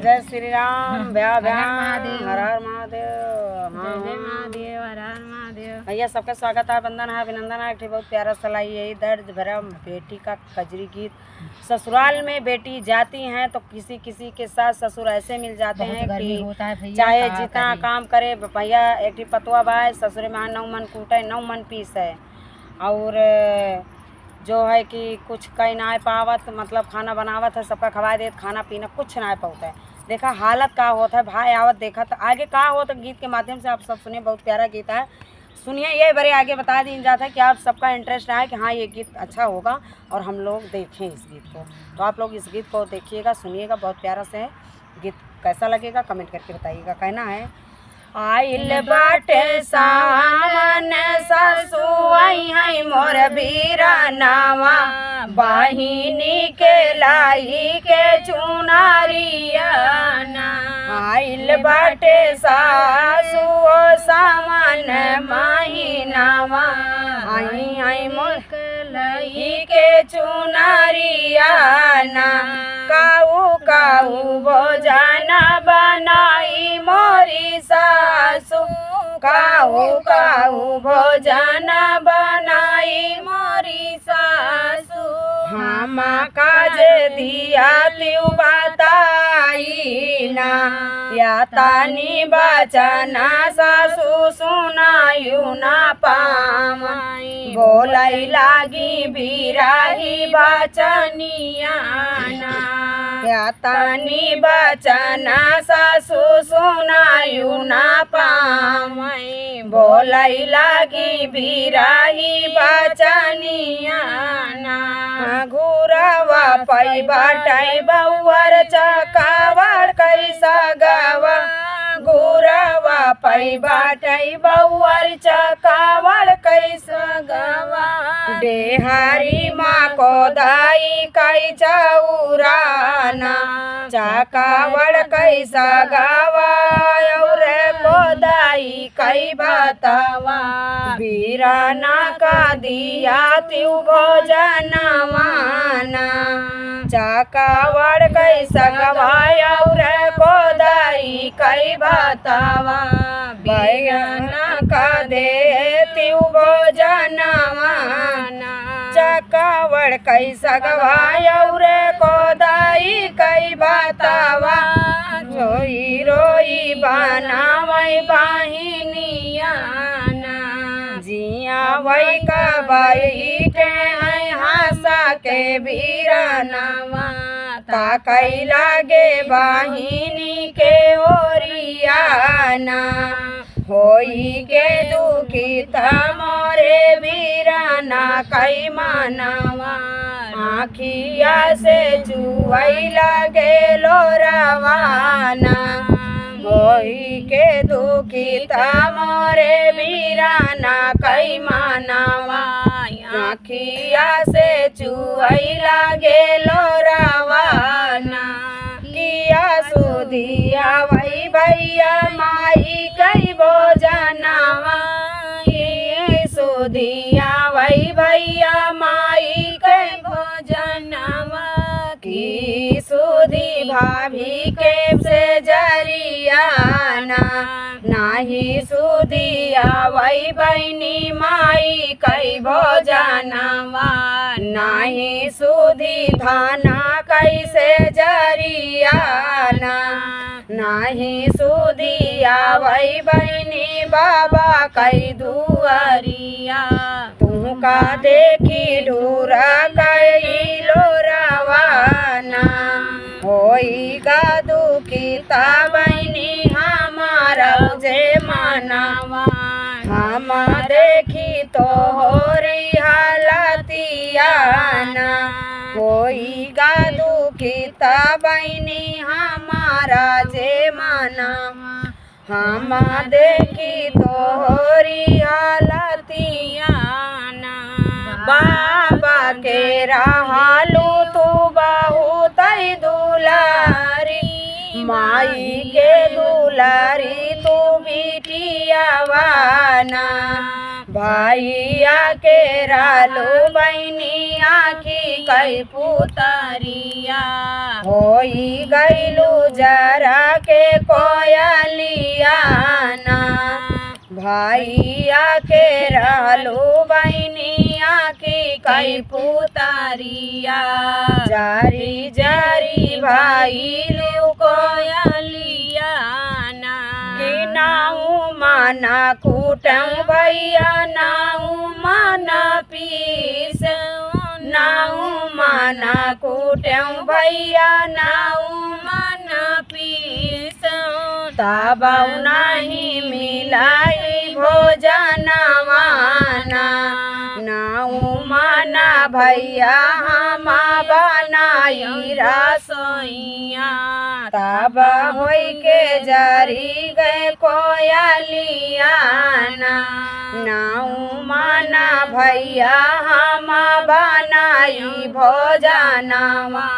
जय श्री राम। ब्याह हर महादेव। हर हर महादेव। जय महादेव, हर हर महादेव। भैया सबका स्वागत है, वंदन है, अभिनंदन है। बहुत प्यारा सलाई यही दर्द भरा बेटी का कजरी गीत। ससुराल में बेटी जाती हैं तो किसी किसी के साथ ससुर ऐसे मिल जाते हैं कि चाहे जितना काम करे भैया एक पतवा बाय ससुरे में 9 मन कूटे 9 मन पीस है। और जो है कि कुछ कहीं ना पावत मतलब खाना बनावत है सबका खवा देत खाना पीना कुछ ना पाता है। देखा हालत का होता है भाई आवत देखा तो आगे का हो तो गीत के माध्यम से आप सब सुनिए। बहुत प्यारा गीत है, सुनिए। ये बड़े आगे बता दी जाता है कि आप सबका इंटरेस्ट आए कि हाँ ये गीत अच्छा होगा और हम लोग देखें इस गीत को। तो आप लोग इस गीत को देखिएगा, सुनिएगा। बहुत प्यारा से है गीत, कैसा लगेगा कमेंट करके बताइएगा। कहना है आइल बाटे सामन ससुआई है मोर बीरानावा बहिनी के लाई के चुनारियाना। आइल बाटे सासु सामन महीनावा आई आई मोर लाई के चुनारियाना। काऊ काऊ भोजन बनाई मोरी सासु काऊ काऊ भोजन बनाई मोरी सासु। हम काज दिया त्यू बताई ना या तानी बचना सासु सुनायु ना पामाई। बोलाई लागी बिराही बचनिया ना या तानी बचना सासु सुनायु ना पामाई। बोलाई लागी बिराही बचनिया ना। घुरावा पै बाटाई बउअर चकावर कैसा गावा घुरावा पै बाटाई बउअर चकावर कैसा गावा। डेहारी माँ को दाई कै चौराना चकावर कैसा गावा और कोदाई कई बतावा। बीराना का दिया त्यू भोजनवाना चकावर कैसा गवाया और कोदाई कई बतावा। बीराना का दे त्यू भोजनवाना चकावर कैसा गवाया और कोदाई कई बतावा। रोई रोई बनावई बहिनियाना जिया वही का बैठे हैं हंसा के बीरानावा। ताकई लागे बहिनी के ओरियाना होई के दुखी मोरे बीराना कई मानवा। आखिया से चुवई लगे लोरावाना होई के दुखी मोरे बीराना कई मानवा। आखिया से चुवई लगे लोरावाना किया सुधिया वही भैया माई कई भोजनावा। सुधिया वही भैया माई कई भोजनावा की सुधी भाभी के से जरियाना नाही सुधिया वही बहनी माई कई भोजनावा। नाही सुधी धाना कैसे जरियाना नाही सुधिया वही बहनी बाबा कई दुआरिया। तू का देखी ढूरा कई लोरावाना होई गा दुखी बहनी हमारा जे मानवा। हम देखी तो हो रही हालतियाना होई गा दुखी बहनी हमारा जे मानवा। हम देखी तो हो रही हालतियाना। बाबा के रहलू तू बहुत दुलारी माई के दुलारी तू बिटियावाना। भैया के रालो बहनी आखी कई पुतरिया होई गईलू जरा के कोयलिया ना भैया के रालो बहनी आखी कई पुतरिया जारी जारी भाई लू कोयलिया ना कि नाऊ माना कूटऊ भैया नाऊ माना पीस नाऊ माना कूटऊ भैया नाऊ माना पीस तबऊ नहीं मिलाई भोजनवाना नाऊ माना भैया हम बनाई रसोइया तब होई के जरी गए कोयलिया नाऊ माना भैया हम बनाई भोजनवा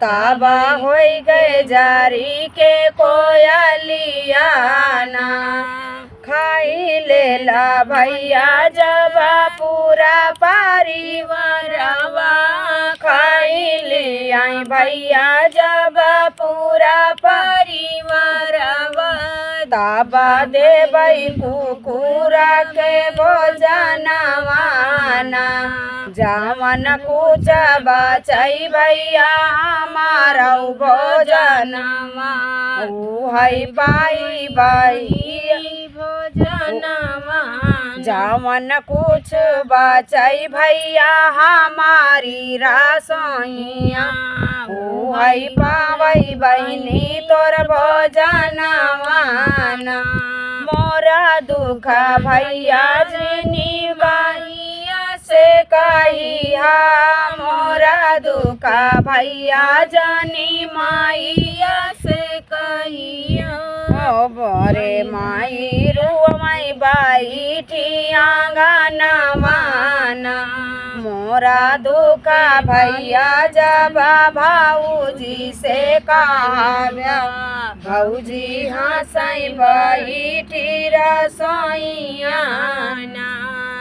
तब होई गए जरी के कोयलिया खाई लेला भैया जब पूरा परिवारवा खाई ले आई भैया जब पूरा परिवारवा तब देबई कुकुरा के भोजनवा जावन कुछ बचई भैया हमारा भोजनवा ऊ है पाई बाई भोजनवा जावन कुछ बचई भैया हमारी रसोइया ऊ है पावई बहनी तोर भोजनवा मोरा दुख भैया जनी भैया से कहिया मोरा दुख भैया जनी माइया से कहिया बोरे माई रुआई बैठी आंगनवाना मोरा दुख भैया जब भाऊजी से कहव्या भाऊजी हंसई बैठी रसोइया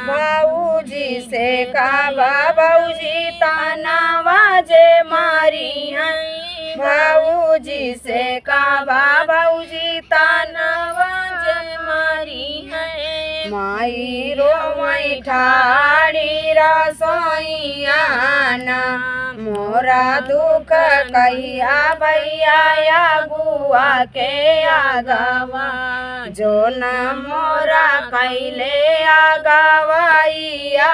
भाऊजी से कहवा भाऊजी तनावा जे मारी है भाऊजी से कहवा भाऊजी तनावा जे मारी है माई रोई ठाड़ी रसोइया मोरा दुख कहिया भैया गुआ के आगवा जो न मोरा कैले आगवाइया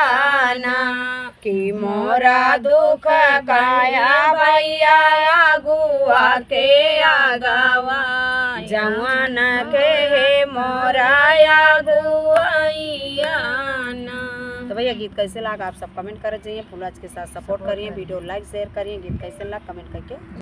कि मोरा दुख काया भैया गुआ के आगवा जवान के मोरा गुआइया। तो भैया गीत कैसे लगा आप सब कमेंट कर जाइए, फुलराज के साथ सपोर्ट करिए, वीडियो लाइक शेयर करिए, गीत कैसे लगा कमेंट करके